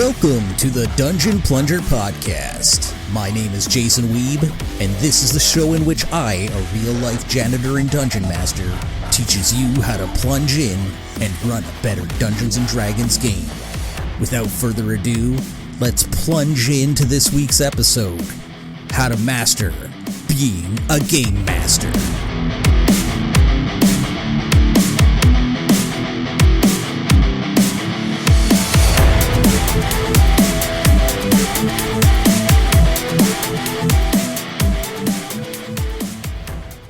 Welcome to the Dungeon Plunger Podcast. My name is Jason Weeb, and this is the show in which I, a real-life janitor and dungeon master, teaches you how to plunge in and run a better Dungeons & Dragons game. Without further ado, let's plunge into this week's episode, How to Master Being a Game Master.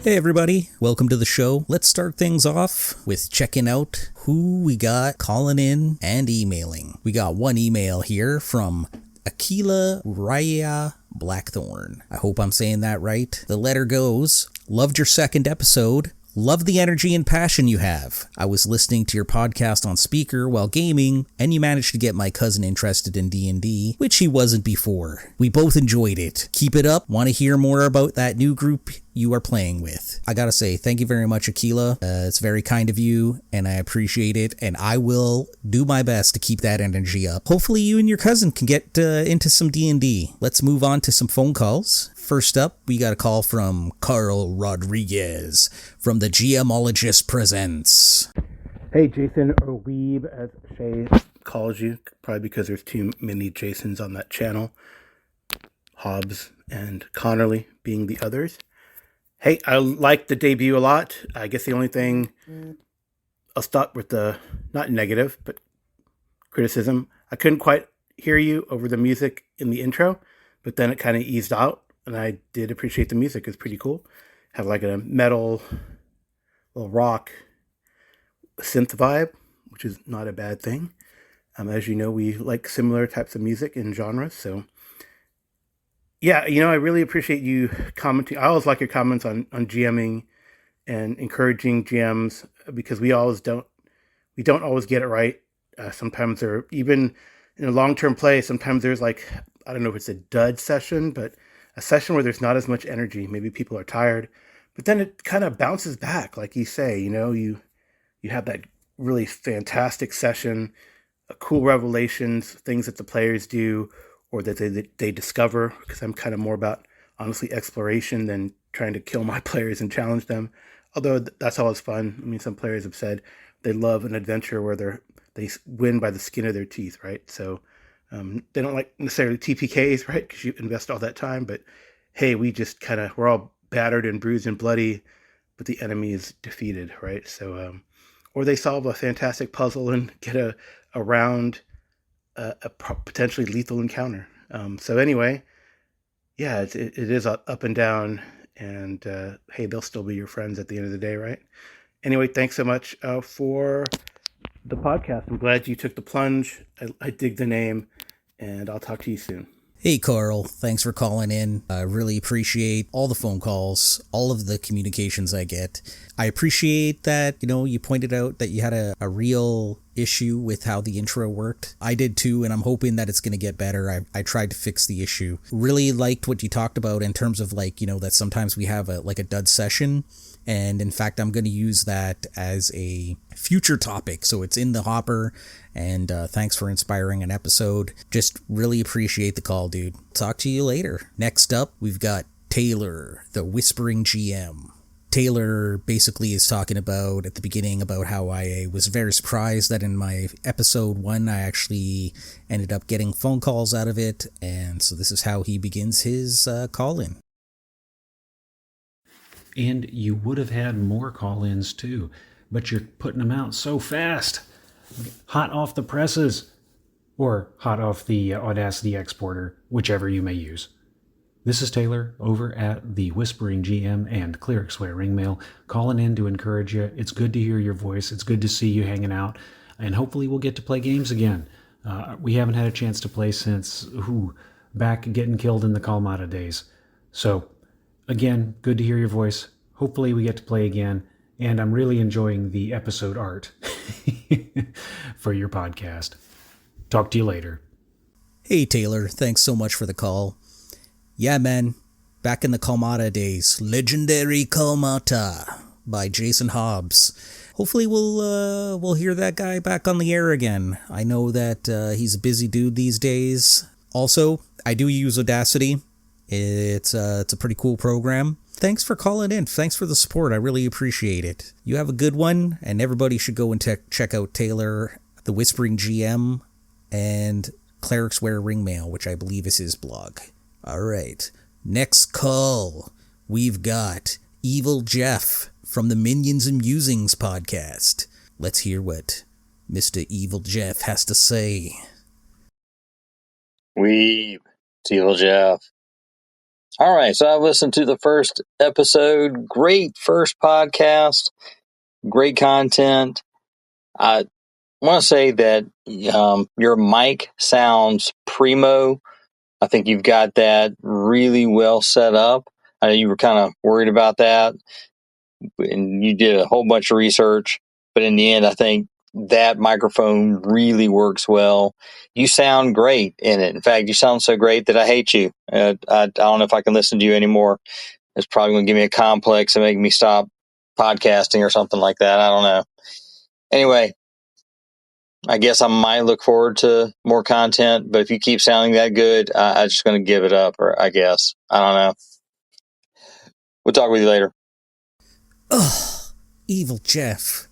Hey everybody, welcome to the show. Let's start things off with checking out who we got calling in and emailing. We got one email here from Aquila Raya Blackthorn. I hope I'm saying that right. The letter goes, loved your second episode. Love the energy and passion you have. I was listening to your podcast on speaker while gaming, and you managed to get my cousin interested in D&D, which he wasn't before. We both enjoyed it. Keep it up. Want to hear more about that new group you are playing with. I gotta say, thank you very much, Aquila. It's very kind of you, and I appreciate it, and I will do my best to keep that energy up. Hopefully you and your cousin can get into some D&D. Let's move on to some phone calls. First up, we got a call from Carl Rodriguez from the GMologist Presents. Hey, Jason, or Weeb, as Shay calls you, probably because there's too many Jasons on that channel. Hobbs and Connerly being the others. Hey, I like the debut a lot. I guess the only thing, I'll start with the, not negative, but criticism. I couldn't quite hear you over the music in the intro, but then it kind of eased out. And I did appreciate the music. It's pretty cool. Have like a metal, little rock synth vibe, which is not a bad thing. As you know, we like similar types of music and genres. So, yeah, I really appreciate you commenting. I always like your comments on GMing and encouraging GMs because we don't always get it right. Sometimes there, even in a long-term play, sometimes there's like, I don't know if it's a dud session, but a session where there's not as much energy. Maybe people are tired, but then it kind of bounces back. Like you say, you have that really fantastic session, cool revelations, things that the players do or that they discover, because I'm kind of more about, honestly, exploration than trying to kill my players and challenge them. Although that's always fun. I mean, some players have said they love an adventure where they win by the skin of their teeth, right? So they don't like necessarily TPKs, right? Because you invest all that time. But hey, we're all battered and bruised and bloody, but the enemy is defeated, right? So, or they solve a fantastic puzzle and get around a potentially lethal encounter. So anyway, yeah, it is up and down. And hey, they'll still be your friends at the end of the day, right? Anyway, thanks so much for the podcast. I'm glad you took the plunge. I dig the name, and I'll talk to you soon. Hey Carl, thanks for calling in. I really appreciate all the phone calls, all of the communications I get. I appreciate that, you pointed out that you had a real issue with how the intro worked. I did too, and I'm hoping that it's going to get better. I tried to fix the issue. Really liked what you talked about in terms of that sometimes we have a dud session. And in fact, I'm going to use that as a future topic. So it's in the hopper. And thanks for inspiring an episode. Just really appreciate the call, dude. Talk to you later. Next up, we've got Taylor, the Whispering GM. Taylor basically is talking about at the beginning about how I was very surprised that in my episode 1, I actually ended up getting phone calls out of it. And so this is how he begins his call-in. And you would have had more call-ins too, but you're putting them out so fast. Hot off the presses, or hot off the Audacity exporter, whichever you may use. This is Taylor over at the Whispering GM and Cleric Swear Ringmail, calling in to encourage you. It's good to hear your voice. It's good to see you hanging out, and hopefully we'll get to play games again. We haven't had a chance to play since, back getting killed in the Kalmata days. So, again, good to hear your voice. Hopefully we get to play again. And I'm really enjoying the episode art for your podcast. Talk to you later. Hey, Taylor. Thanks so much for the call. Yeah, man. Back in the Kalmata days. Legendary Kalmata by Jason Hobbs. hopefully we'll hear that guy back on the air again. I know that he's a busy dude these days. Also, I do use Audacity. It's a pretty cool program. Thanks for calling in. Thanks for the support. I really appreciate it. You have a good one, and everybody should go and check out Taylor, the Whispering GM, and Clerics Wear Ringmail, which I believe is his blog. All right. Next call, we've got Evil Jeff from the Minions and Musings podcast. Let's hear what Mr. Evil Jeff has to say. It's Evil Jeff. All right, so I've listened to the first episode. Great first podcast. Great content. I want to say that your mic sounds primo. I think you've got that really well set up. I know you were kind of worried about that, and you did a whole bunch of research. But in the end, I think that microphone really works well. You sound great in it. In fact, you sound so great that I hate you. I don't know if I can listen to you anymore. It's probably going to give me a complex and make me stop podcasting or something like that. I don't know. Anyway, I guess I might look forward to more content, but if you keep sounding that good, I'm just going to give it up, or I guess. I don't know. We'll talk with you later. Ugh, Evil Jeff.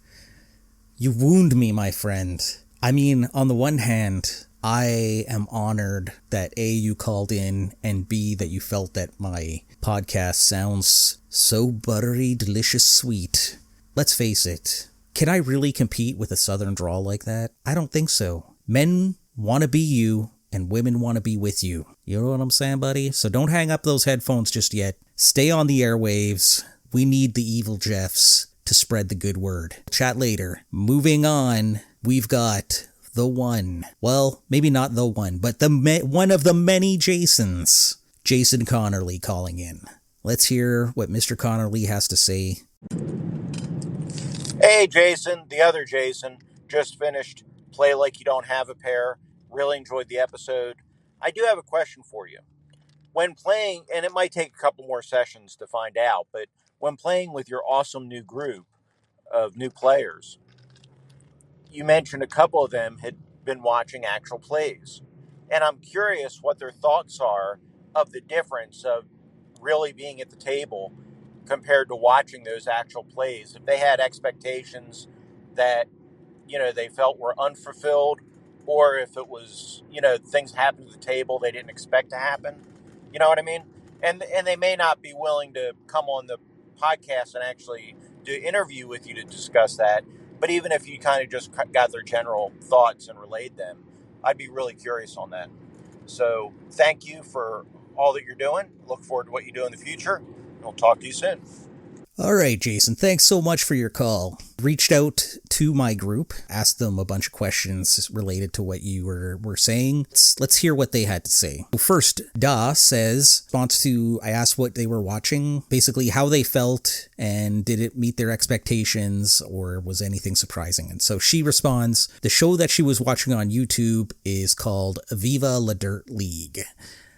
You wound me, my friend. I mean, on the one hand, I am honored that A, you called in, and B, that you felt that my podcast sounds so buttery, delicious, sweet. Let's face it, can I really compete with a southern drawl like that? I don't think so. Men want to be you, and women want to be with you. You know what I'm saying, buddy? So don't hang up those headphones just yet. Stay on the airwaves. We need the Evil Jeffs to spread the good word. Chat later. Moving on, we've got the one. Well, maybe not the one, but one of the many Jasons. Jason Connerly calling in. Let's hear what Mr. Connerly has to say. Hey, Jason, the other Jason, just finished Play Like You Don't Have a Pair. Really enjoyed the episode. I do have a question for you. When playing, and it might take a couple more sessions to find out, but when playing with your awesome new group of new players, you mentioned a couple of them had been watching actual plays. And I'm curious what their thoughts are of the difference of really being at the table compared to watching those actual plays. If they had expectations that, they felt were unfulfilled, or if it was, things happened at the table they didn't expect to happen. You know what I mean? And they may not be willing to come on the podcast and actually do an interview with you to discuss that. But even if you kind of just got their general thoughts and relayed them, I'd be really curious on that. So thank you for all that you're doing. Look forward to what you do in the future. And we'll talk to you soon. All right, Jason, thanks so much for your call. Reached out to my group, asked them a bunch of questions related to what you were saying. Let's hear what they had to say. First, Da says, response to, I asked what they were watching, basically how they felt, and did it meet their expectations, or was anything surprising? And so she responds, the show that she was watching on YouTube is called Viva La Dirt League.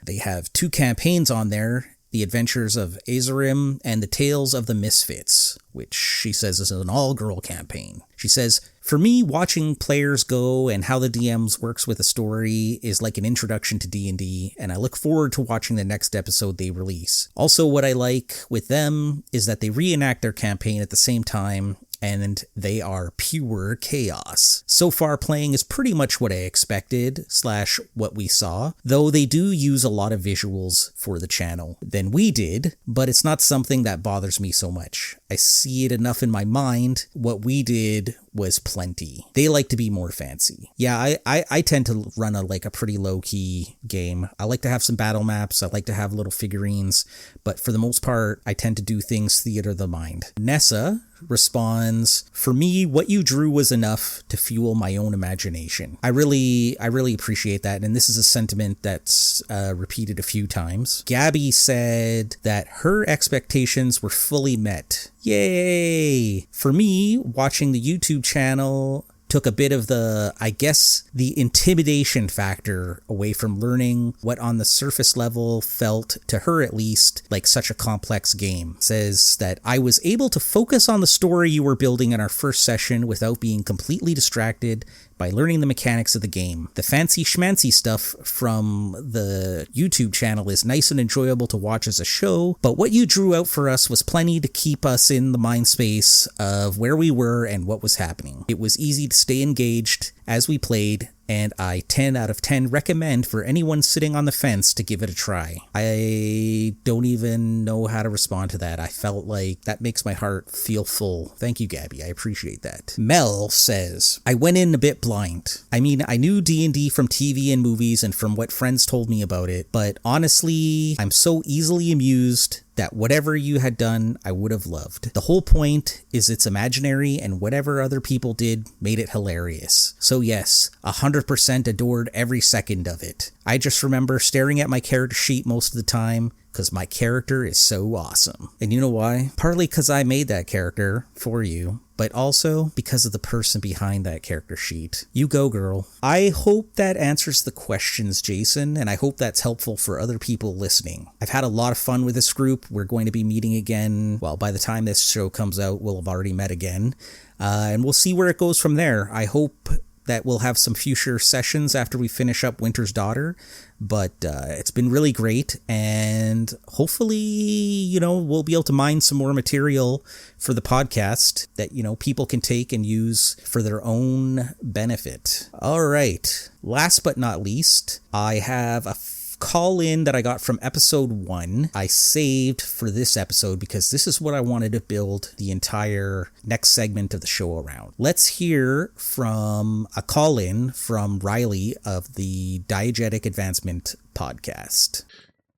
They have 2 campaigns on there, The Adventures of Azarim and The Tales of the Misfits, which she says is an all-girl campaign. She says, for me, watching players go and how the DMs works with a story is like an introduction to D&D, and I look forward to watching the next episode they release. Also, what I like with them is that they reenact their campaign at the same time, and they are pure chaos. So far, playing is pretty much what I expected, / what we saw, though they do use a lot of visuals for the channel than we did, but it's not something that bothers me so much. I see it enough in my mind. What we did was plenty. They like to be more fancy. Yeah, I tend to run a pretty low-key game. I like to have some battle maps. I like to have little figurines, but for the most part, I tend to do things theater of the mind. Nessa responds, for me, what you drew was enough to fuel my own imagination. I really appreciate that, and this is a sentiment that's repeated a few times. Gabby said that her expectations were fully met. Yay! For me, watching the YouTube channel took a bit of the intimidation factor away from learning what on the surface level felt, to her at least, like such a complex game. Says that I was able to focus on the story you were building in our first session without being completely distracted by learning the mechanics of the game. The fancy schmancy stuff from the YouTube channel is nice and enjoyable to watch as a show, but what you drew out for us was plenty to keep us in the mind space of where we were and what was happening. It was easy to stay engaged as we played, and I 10 out of 10 recommend for anyone sitting on the fence to give it a try. I don't even know how to respond to that. I felt like that makes my heart feel full. Thank you, Gabby. I appreciate that. Mel says, I went in a bit blind. I mean, I knew D&D from TV and movies and from what friends told me about it, but honestly, I'm so easily amused that whatever you had done, I would have loved. The whole point is it's imaginary, and whatever other people did made it hilarious. So yes, 100% adored every second of it. I just remember staring at my character sheet most of the time, because my character is so awesome. And you know why? Partly because I made that character for you, but also because of the person behind that character sheet. You go, girl. I hope that answers the questions, Jason, and I hope that's helpful for other people listening. I've had a lot of fun with this group. We're going to be meeting again. Well, by the time this show comes out, we'll have already met again. And we'll see where it goes from there. I hope that we'll have some future sessions after we finish up Winter's Daughter, but it's been really great, and hopefully, we'll be able to mine some more material for the podcast that, people can take and use for their own benefit. All right, last but not least, I have a call in that I got from episode 1. I saved for this episode because this is what I wanted to build the entire next segment of the show around. Let's hear from a call in from Riley of the Diegetic Advancement podcast.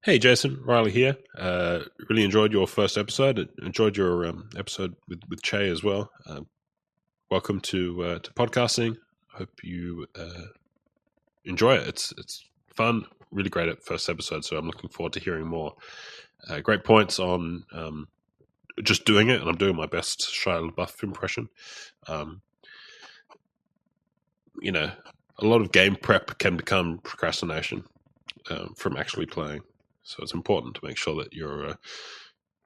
Hey Jason, Riley here. Really enjoyed your first episode. Enjoyed your episode with Che as well. Welcome to podcasting. Hope you enjoy it. It's fun. Really great at first episode, so I'm looking forward to hearing more. Great points on just doing it, and I'm doing my best Shia LaBeouf impression. A lot of game prep can become procrastination from actually playing, so it's important to make sure that you're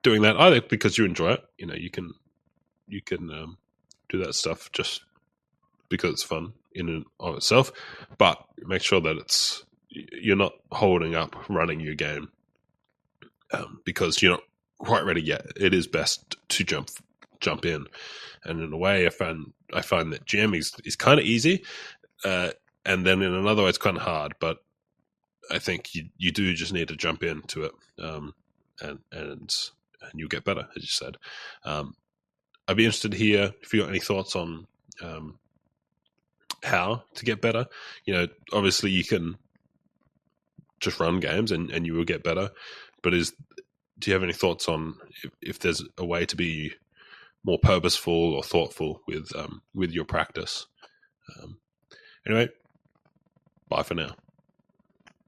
doing that either because you enjoy it. You can do that stuff just because it's fun in and of itself, but make sure that you're not holding up running your game because you're not quite ready yet. It is best to jump in, and in a way, I find that GM is kind of easy, and then in another way, it's kind of hard. But I think you do just need to jump into it, and you'll get better, as you said. I'd be interested to hear if you got any thoughts on how to get better. Obviously you can just run games and you will get better. But do you have any thoughts on if there's a way to be more purposeful or thoughtful with your practice? Anyway, bye for now.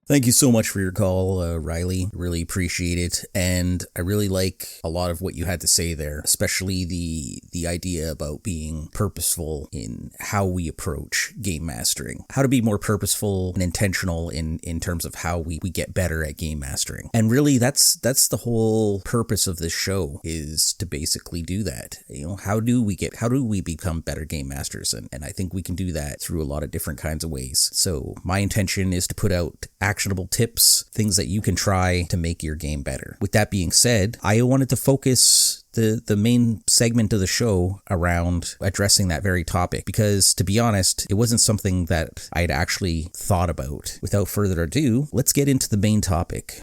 Thank you so much for your call, Riley. Really appreciate it. And I really like a lot of what you had to say there, especially the idea about being purposeful in how we approach game mastering, how to be more purposeful and intentional in terms of how we get better at game mastering. And really, that's the whole purpose of this show, is to basically do that. How do we become better game masters? And I think we can do that through a lot of different kinds of ways. So my intention is to put out actionable tips, things that you can try to make your game better. With that being said, I wanted to focus the main segment of the show around addressing that very topic, because to be honest, it wasn't something that I'd actually thought about. Without further ado, let's get into the main topic.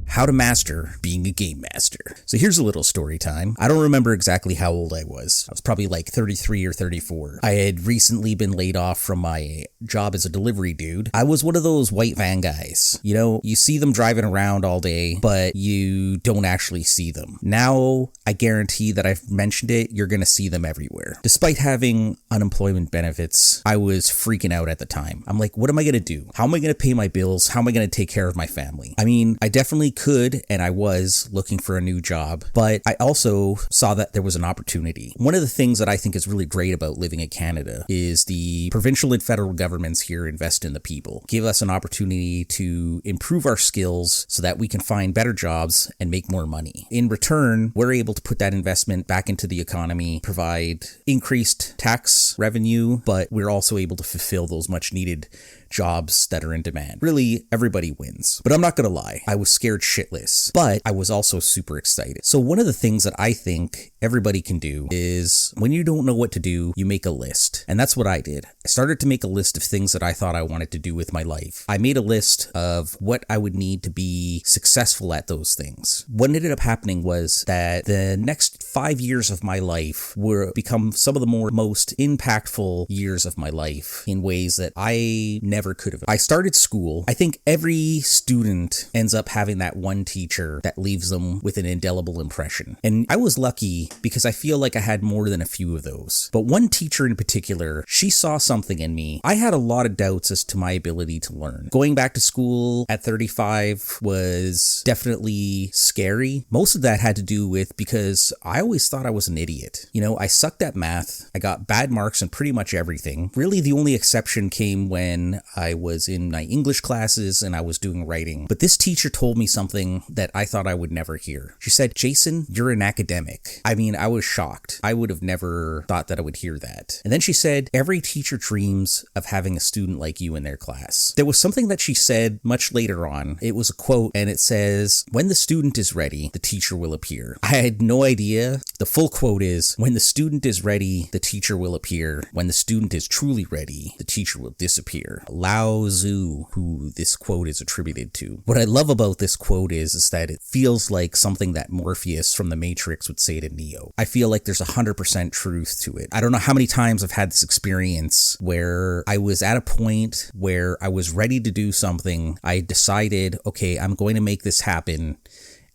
how to master being a game master. So here's a little story time. I don't remember exactly how old I was. I was probably like 33 or 34. I had recently been laid off from my job as a delivery dude. I was one of those white van guys. You know, you see them driving around all day, but you don't actually see them. Now, I guarantee that I've mentioned it, you're going to see them everywhere. Despite having unemployment benefits, I was freaking out at the time. I'm like, what am I going to do? How am I going to pay my bills? How am I going to take care of my family? I mean, I definitely could, and I was looking for a new job, but I also saw that there was an opportunity. One of the things that I think is really great about living in Canada is the provincial and federal governments here invest in the people, give us an opportunity to improve our skills so that we can find better jobs and make more money. In return, we're able to put that investment back into the economy, provide increased tax revenue, but we're also able to fulfill those much needed jobs that are in demand. Really, everybody wins. But I'm not gonna lie, I was scared shitless, but I was also super excited. So one of the things that I think everybody can do is when you don't know what to do, you make a list. And that's what I did. I started to make a list of things that I thought I wanted to do with my life. I made a list of what I would need to be successful at those things. What ended up happening was that the next 5 years of my life were become some of the most impactful years of my life in ways that I never could have. I started school. I think every student ends up having that one teacher that leaves them with an indelible impression. And I was lucky because I feel like I had more than a few of those. But one teacher in particular, she saw something in me. I had a lot of doubts as to my ability to learn. Going back to school at 35 was definitely scary. Most of that had to do with because I always thought I was an idiot. You know, I sucked at math. I got bad marks in pretty much everything. Really, the only exception came when I was in my English classes and I was doing writing. But this teacher told me something that I thought I would never hear. She said, "Jason, you're an academic." I mean, I was shocked. I would have never thought that I would hear that. And then she said, "Every teacher dreams of having a student like you in their class." There was something that she said much later on. It was a quote, and it says, "When the student is ready, the teacher will appear." I had no idea. The full quote is, "When the student is ready, the teacher will appear. When the student is truly ready, the teacher will disappear." Lao Tzu, who this quote is attributed to. What I love about this quote is that it feels like something that Morpheus from the Matrix would say to Neo. I feel like there's 100% truth to it. I don't know how many times I've had this experience where I was at a point where I was ready to do something. I decided, okay, I'm going to make this happen.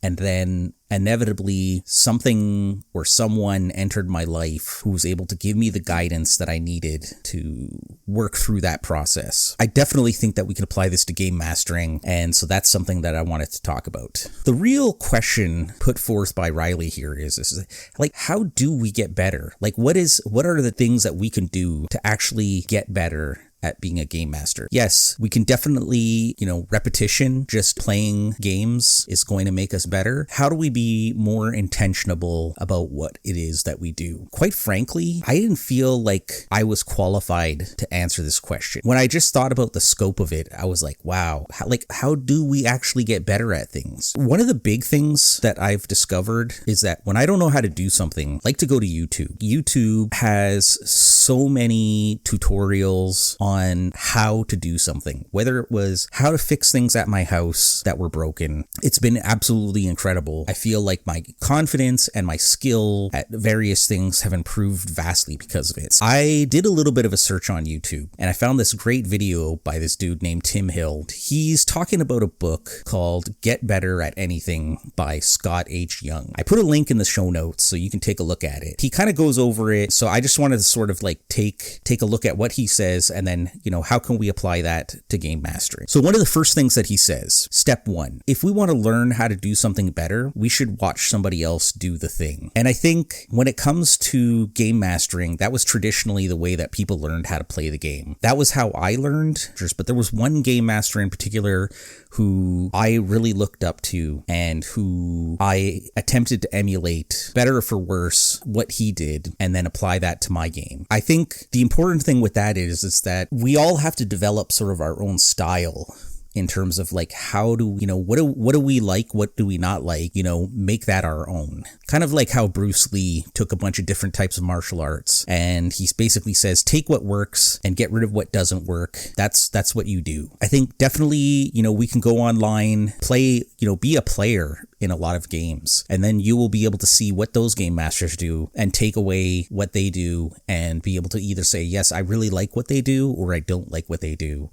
And then inevitably something or someone entered my life who was able to give me the guidance that I needed to work through that process. I definitely think that we can apply this to game mastering, and so that's something that I wanted to talk about. The real question put forth by Riley here is like, how do we get better? Like, what are the things that we can do to actually get better at being a game master? Yes, we can definitely, repetition, just playing games is going to make us better. How do we be more intentional about what it is that we do? Quite frankly, I didn't feel like I was qualified to answer this question. When I just thought about the scope of it, I was like, wow, how do we actually get better at things? One of the big things that I've discovered is that when I don't know how to do something, I like to go to YouTube. YouTube has so many tutorials on how to do something, whether it was how to fix things at my house that were broken. It's been absolutely incredible. I feel like my confidence and my skill at various things have improved vastly because of it. I did a little bit of a search on YouTube and I found this great video by this dude named Tim Hill. He's talking about a book called Get Better at Anything by Scott H. Young. I put a link in the show notes so you can take a look at it. He kind of goes over it, so I just wanted to sort of like take a look at what he says and then, how can we apply that to game mastering? So one of the first things that he says, step 1, if we want to learn how to do something better, we should watch somebody else do the thing. And I think when it comes to game mastering, that was traditionally the way that people learned how to play the game. That was how I learned, but there was one game master in particular who I really looked up to and who I attempted to emulate, better or for worse, what he did and then apply that to my game. I think the important thing with that is that we all have to develop sort of our own style in terms of like, how do, what do we like? What do we not like? Make that our own. Kind of like how Bruce Lee took a bunch of different types of martial arts, and he basically says, take what works and get rid of what doesn't work. That's what you do. I think definitely, we can go online, play, be a player in a lot of games, and then you will be able to see what those game masters do and take away what they do and be able to either say, yes, I really like what they do, or I don't like what they do.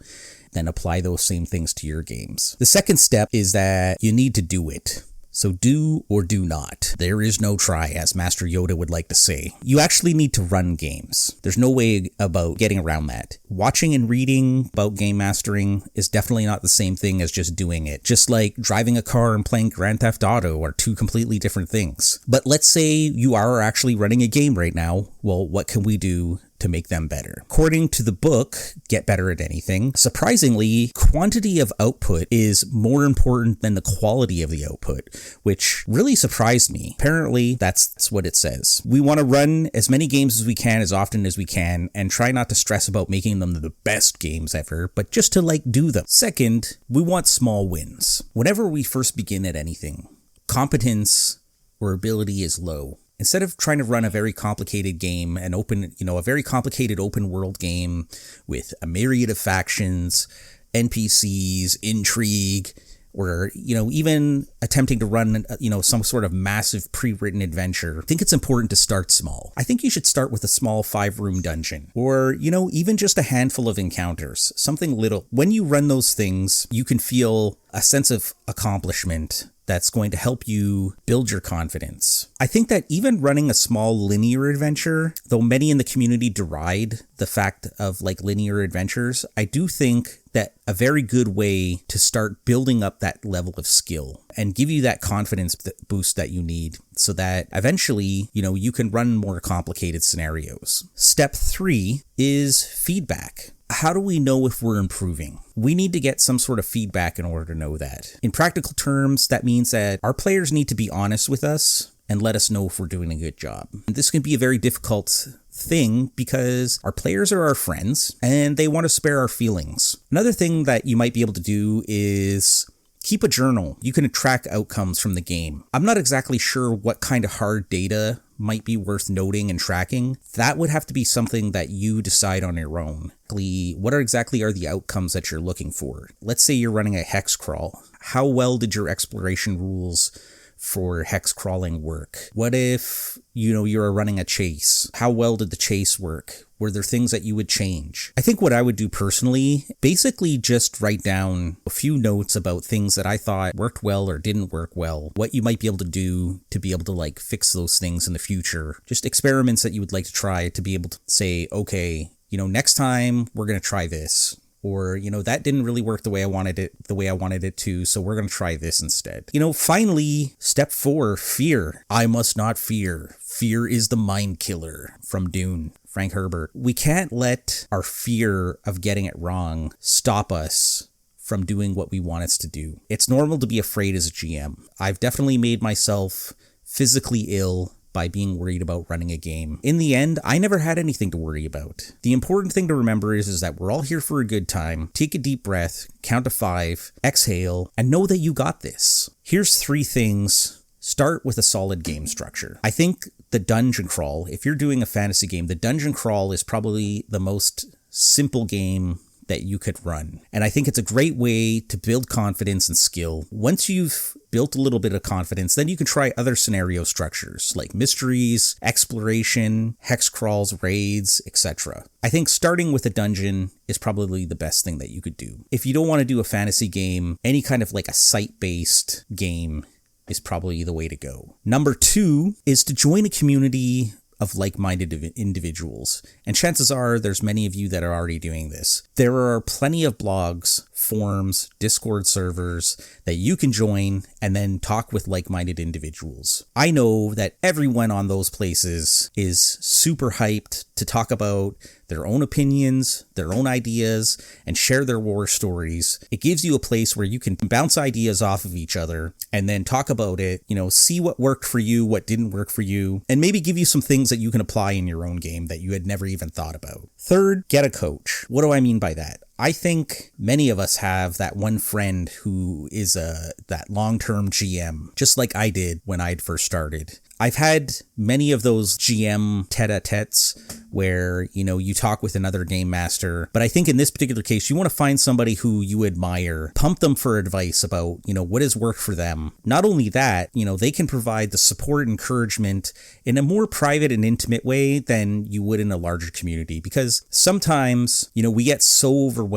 Then apply those same things to your games. The second step is that you need to do it. So do or do not. There is no try, as Master Yoda would like to say. You actually need to run games. There's no way about getting around that. Watching and reading about game mastering is definitely not the same thing as just doing it. Just like driving a car and playing Grand Theft Auto are two completely different things. But let's say you are actually running a game right now. Well, what can we do to make them better? According to the book, Get Better at Anything, surprisingly, quantity of output is more important than the quality of the output, which really surprised me. Apparently, that's what it says. We want to run as many games as we can, as often as we can, and try not to stress about making them the best games ever, but just to do them. Second, we want small wins. Whenever we first begin at anything, competence or ability is low. Instead of trying to run a very complicated game and a very complicated open world game with a myriad of factions, NPCs, intrigue, or, even attempting to run, some sort of massive pre-written adventure, I think it's important to start small. I think you should start with a small 5-room dungeon, or, even just a handful of encounters, something little. When you run those things, you can feel a sense of accomplishment that's going to help you build your confidence. I think that even running a small linear adventure, though many in the community deride the fact of linear adventures, I do think that a very good way to start building up that level of skill and give you that confidence boost that you need so that eventually, you can run more complicated scenarios. Step 3 is feedback. How do we know if we're improving? We need to get some sort of feedback in order to know that. In practical terms, that means that our players need to be honest with us and let us know if we're doing a good job. And this can be a very difficult thing because our players are our friends and they want to spare our feelings. Another thing that you might be able to do is keep a journal. You can track outcomes from the game. I'm not exactly sure what kind of hard data might be worth noting and tracking. That would have to be something that you decide on your own. What exactly are the outcomes that you're looking for? Let's say you're running a hex crawl. How well did your exploration rules for hex crawling work? What if, you're running a chase? How well did the chase work? Were there things that you would change? I think what I would do personally, basically just write down a few notes about things that I thought worked well or didn't work well, what you might be able to do to be able to fix those things in the future, just experiments that you would like to try to be able to say, okay, next time we're going to try this. Or, that didn't really work the way I wanted it to, so we're going to try this instead. Finally, step 4, fear. I must not fear. Fear is the mind killer, from Dune, Frank Herbert. We can't let our fear of getting it wrong stop us from doing what we want us to do. It's normal to be afraid as a GM. I've definitely made myself physically ill by being worried about running a game. In the end, I never had anything to worry about. The important thing to remember is that we're all here for a good time. Take a deep breath, count to 5, exhale, and know that you got this. Here's 3 things. Start with a solid game structure. I think the dungeon crawl, if you're doing a fantasy game, the dungeon crawl is probably the most simple game that you could run. And I think it's a great way to build confidence and skill. Once you've built a little bit of confidence, then you can try other scenario structures like mysteries, exploration, hex crawls, raids, etc. I think starting with a dungeon is probably the best thing that you could do. If you don't want to do a fantasy game, any kind of a site-based game is probably the way to go. Number 2 is to join a community of like-minded individuals. And chances are there's many of you that are already doing this. There are plenty of blogs, forums, Discord servers that you can join and then talk with like-minded individuals. I know that everyone on those places is super hyped to talk about their own opinions, their own ideas, and share their war stories. It gives you a place where you can bounce ideas off of each other and then talk about it, see what worked for you, what didn't work for you, and maybe give you some things that you can apply in your own game that you had never even thought about. Third, get a coach. What do I mean by that? I think many of us have that one friend who is that long-term GM, just like I did when I'd first started. I've had many of those GM tete-a-tetes where, you talk with another game master. But I think in this particular case, you want to find somebody who you admire, pump them for advice about, what has worked for them. Not only that, they can provide the support and encouragement in a more private and intimate way than you would in a larger community. Because sometimes, we get so overwhelmed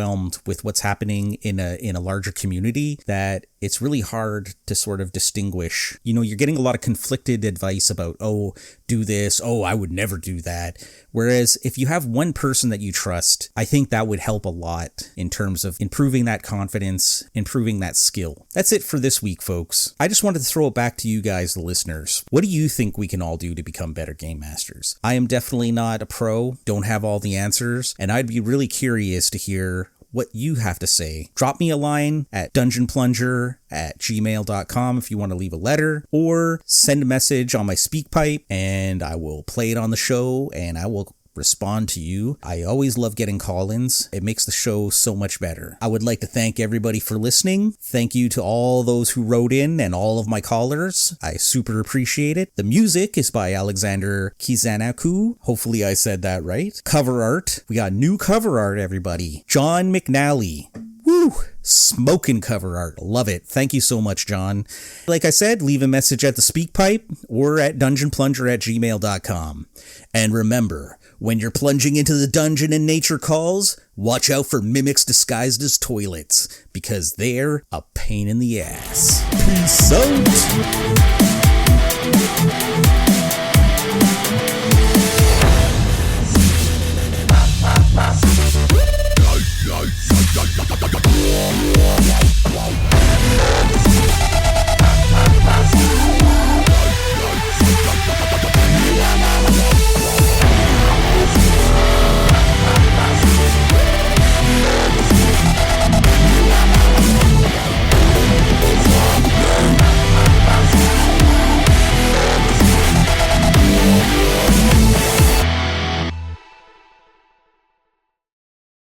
with what's happening in a larger community that it's really hard to sort of distinguish. You're getting a lot of conflicted advice about, oh, do this, oh, I would never do that. Whereas if you have one person that you trust, I think that would help a lot in terms of improving that confidence, improving that skill. That's it for this week, folks. I just wanted to throw it back to you guys, the listeners. What do you think we can all do to become better game masters? I am definitely not a pro, don't have all the answers, and I'd be really curious to hear what you have to say. Drop me a line at dungeonplunger@gmail.com if you want to leave a letter, or send a message on my SpeakPipe and I will play it on the show and I will respond to you. I always love getting call-ins. It makes the show so much better. I would like to thank everybody for listening. Thank you to all those who wrote in and all of my callers. I super appreciate it. The music is by Alexander Kizanaku. Hopefully I said that right. Cover art. We got new cover art, everybody. Jon McNally. Woo! Smoking cover art. Love it. Thank you so much, John. Like I said, leave a message at the SpeakPipe or at dungeonplunger@gmail.com. And remember, when you're plunging into the dungeon and nature calls, watch out for mimics disguised as toilets, because they're a pain in the ass. Peace out!